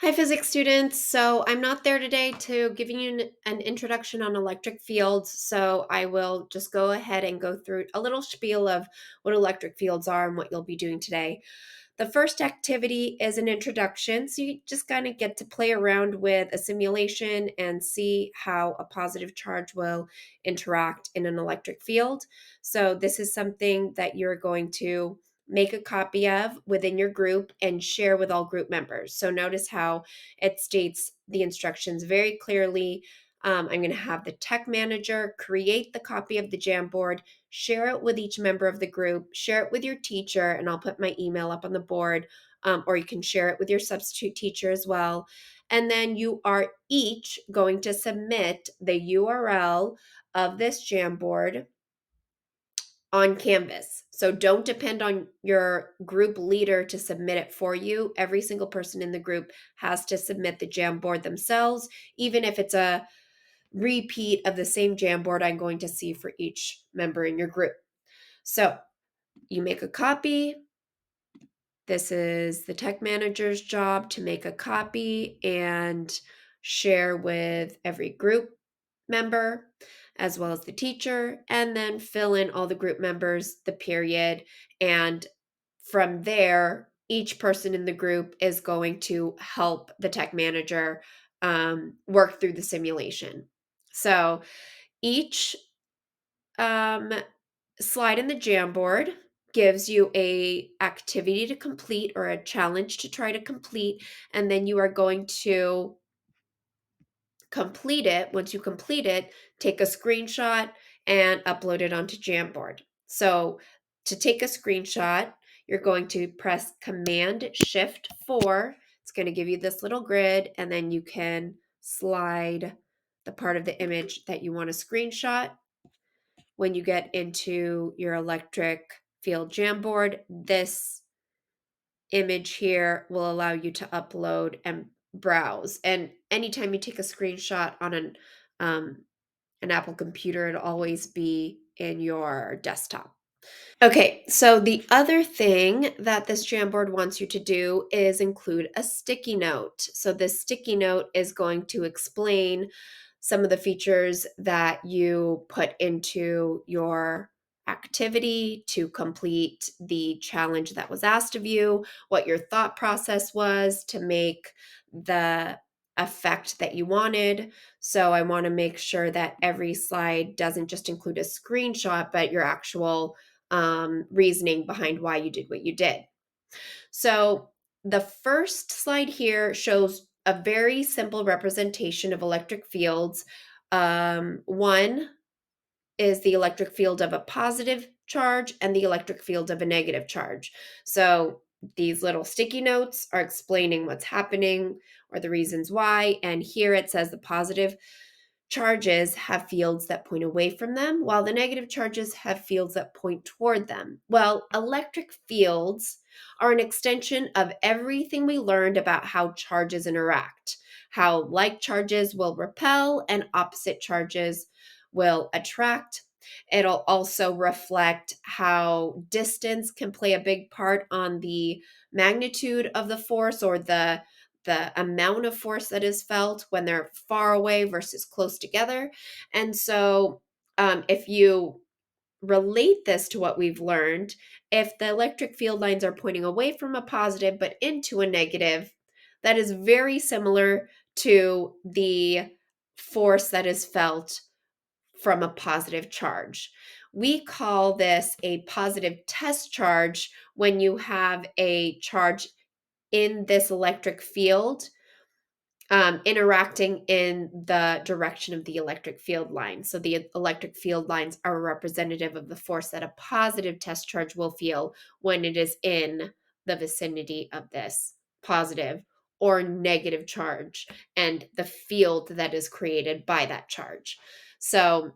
Hi, physics students. So I'm not there today to giving you an introduction on electric fields. So I will just go ahead and go through a little spiel of what electric fields are and what you'll be doing today. The first activity is an introduction. So you just kind of get to play around with a simulation and see how a positive charge will interact in an electric field. So this is something that you're going to make a copy of within your group and share with all group members. So notice how it states the instructions very clearly. I'm going to have the tech manager create the copy of the Jamboard, share it with each member of the group, share it with your teacher, and I'll put my email up on the board, or you can share it with your substitute teacher as well. And then you are each going to submit the URL of this Jamboard on Canvas. So don't depend on your group leader to submit it for you. Every single person in the group has to submit the Jamboard themselves, even if it's a repeat of the same Jamboard I'm going to see for each member in your group. So you make a copy. This is the tech manager's job to make a copy and share with every group member as well as the teacher, and then fill in all the group members, the period. And from there, each person in the group is going to help the tech manager work through the simulation. So each um, slide in the Jamboard gives you a activity to complete or a challenge to try to complete, and then you are going to complete it. Once you complete it, take a screenshot and upload it onto Jamboard. So to take a screenshot, you're going to press Command Shift 4. It's going to give you this little grid, and then you can slide the part of the image that you want to screenshot. When you get into your electric field Jamboard, this image here will allow you to upload and browse. And anytime you take a screenshot on an Apple computer, it'll always be in your desktop. Okay, so the other thing that this Jamboard wants you to do is include a sticky note. So this sticky note is going to explain some of the features that you put into your activity to complete the challenge that was asked of you, what your thought process was to make the effect that you wanted. So I want to make sure that every slide doesn't just include a screenshot, but your actual reasoning behind why you did what you did. So the first slide here shows a very simple representation of electric fields. One is the electric field of a positive charge and the electric field of a negative charge. So these little sticky notes are explaining what's happening or the reasons why. And here it says the positive charges have fields that point away from them, while the negative charges have fields that point toward them. Well, electric fields are an extension of everything we learned about how charges interact, how like charges will repel and opposite charges will attract. It'll also reflect how distance can play a big part on the magnitude of the force or the amount of force that is felt when they're far away versus close together. And so, if you relate this to what we've learned, if the electric field lines are pointing away from a positive but into a negative, that is very similar to the force that is felt from a positive charge. We call this a positive test charge when you have a charge in this electric field interacting in the direction of the electric field lines. So the electric field lines are representative of the force that a positive test charge will feel when it is in the vicinity of this positive or negative charge and the field that is created by that charge. So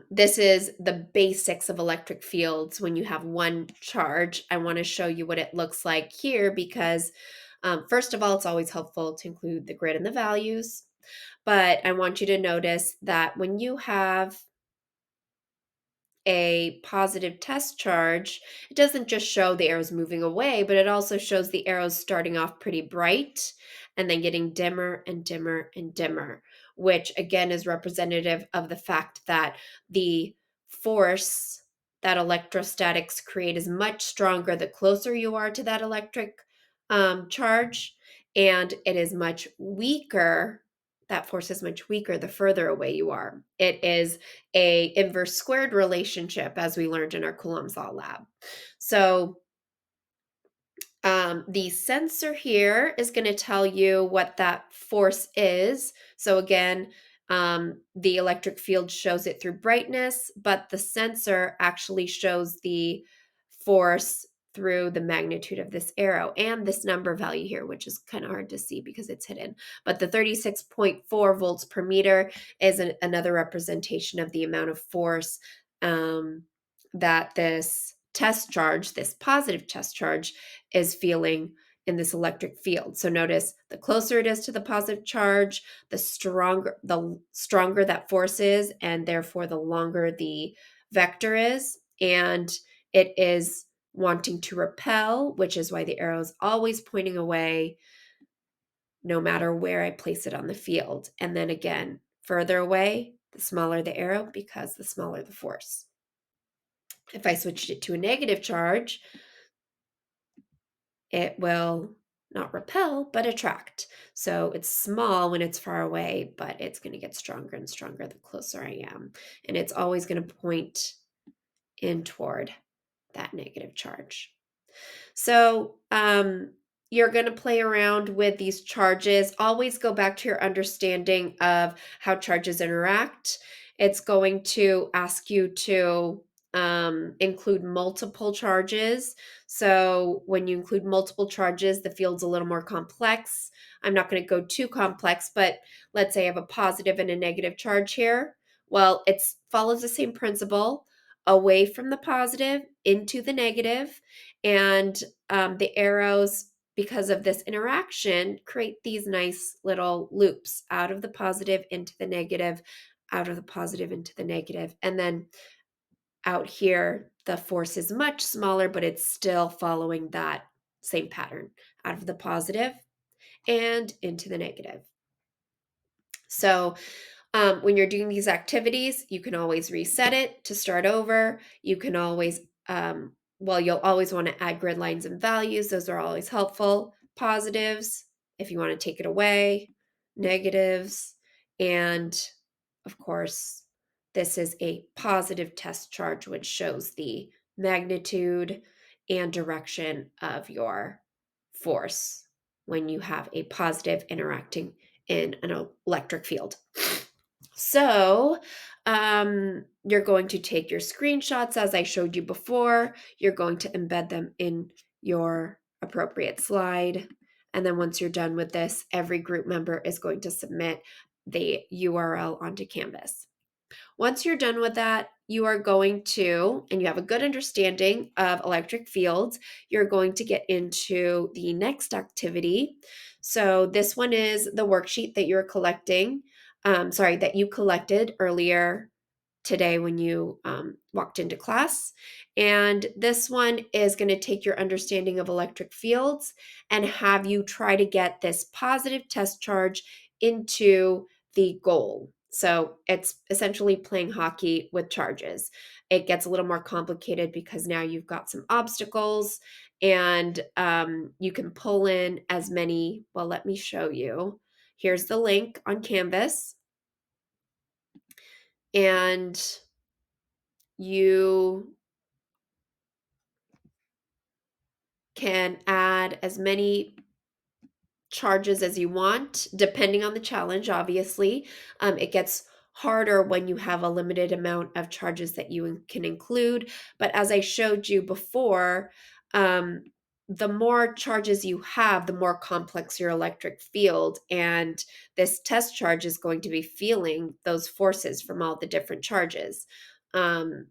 this is the basics of electric fields when you have one charge. I want to show you what it looks like here because first of all, it's always helpful to include the grid and the values. But I want you to notice that when you have a positive test charge, it doesn't just show the arrows moving away, but it also shows the arrows starting off pretty bright and then getting dimmer and dimmer and dimmer, which again is representative of the fact that the force that electrostatics create is much stronger the closer you are to that electric charge, and it is much weaker. That force is much weaker the further away you are. It is a inverse squared relationship, as we learned in our Coulomb's law lab. So the sensor here is going to tell you what that force is. So again, the electric field shows it through brightness, but the sensor actually shows the force through the magnitude of this arrow and this number value here, which is kind of hard to see because it's hidden. But the 36.4 volts per meter is another representation of the amount of force that this test charge, this positive test charge, is feeling in this electric field. So notice the closer it is to the positive charge, the stronger that force is, and therefore the longer the vector is, and it is wanting to repel, which is why the arrow is always pointing away no matter where I place it on the field. And then again, further away, the smaller the arrow because the smaller the force. If I switched it to a negative charge, it will not repel, but attract. So it's small when it's far away, but it's going to get stronger and stronger the closer I am. And it's always going to point in toward that negative charge. So you're going to play around with these charges. Always go back to your understanding of how charges interact. It's going to ask you to include multiple charges. So when you include multiple charges, the field's a little more complex. I'm not going to go too complex, but let's say I have a positive and a negative charge here. Well, it follows the same principle, away from the positive into the negative, and the arrows, because of this interaction, create these nice little loops out of the positive into the negative, out of the positive into the negative. And then out here, the force is much smaller, but it's still following that same pattern, out of the positive and into the negative. So when you're doing these activities, you can always reset it to start over. You can always, you'll always want to add grid lines and values. Those are always helpful. Positives, if you want to take it away, negatives, and of course, this is a positive test charge, which shows the magnitude and direction of your force when you have a positive interacting in an electric field. So you're going to take your screenshots as I showed you before. You're going to embed them in your appropriate slide. And then once you're done with this, every group member is going to submit the URL onto Canvas. Once you're done with that, you are going to, and you have a good understanding of electric fields, you're going to get into the next activity. So this one is the worksheet that you're collecting, that you collected earlier today when you walked into class. And this one is going to take your understanding of electric fields and have you try to get this positive test charge into the goal. So it's essentially playing hockey with charges. It gets a little more complicated because now you've got some obstacles and you can pull in as many. Well, let me show you. Here's the link on Canvas. And you can add as many charges as you want, depending on the challenge, obviously. It gets harder when you have a limited amount of charges that you can include. But as I showed you before, the more charges you have, the more complex your electric field. And this test charge is going to be feeling those forces from all the different charges. To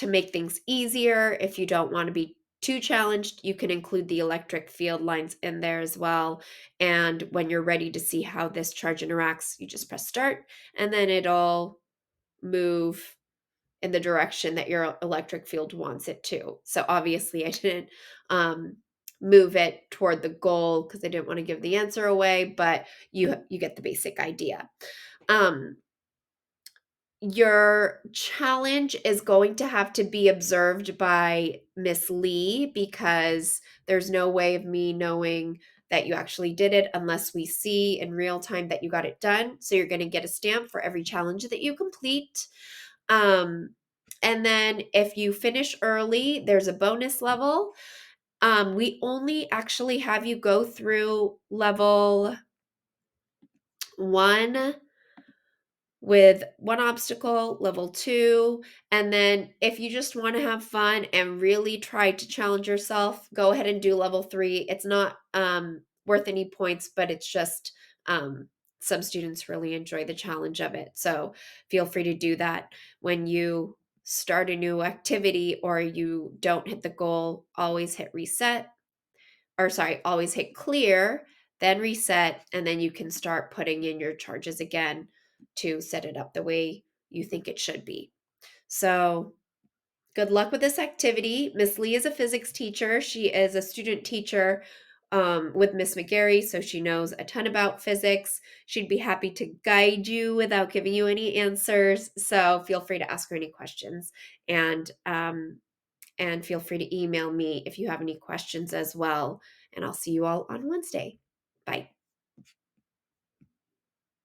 make things easier, if you don't want to be too challenged, you can include the electric field lines in there as well. And when you're ready to see how this charge interacts, you just press start and then it'll move in the direction that your electric field wants it to. So obviously I didn't move it toward the goal because I didn't want to give the answer away, but you get the basic idea. Um, your challenge is going to have to be observed by Miss Lee because there's no way of me knowing that you actually did it unless we see in real time that you got it done. So you're going to get a stamp for every challenge that you complete. Um, and then if you finish early, there's a bonus level. We only actually have you go through level 1 with one obstacle, level 2, and then if you just want to have fun and really try to challenge yourself, go ahead and do level 3. It's not worth any points, but it's just some students really enjoy the challenge of it. So feel free to do that when you start a new activity or you don't hit the goal. Always hit reset, or sorry, always hit clear, then reset, and then you can start putting in your charges again to set it up the way you think it should be. So good luck with this activity. Miss Lee is a physics teacher. She is a student teacher with Miss McGarry, so she knows a ton about physics. She'd be happy to guide you without giving you any answers. So feel free to ask her any questions, and feel free to email me if you have any questions as well. And I'll see you all on Wednesday. Bye.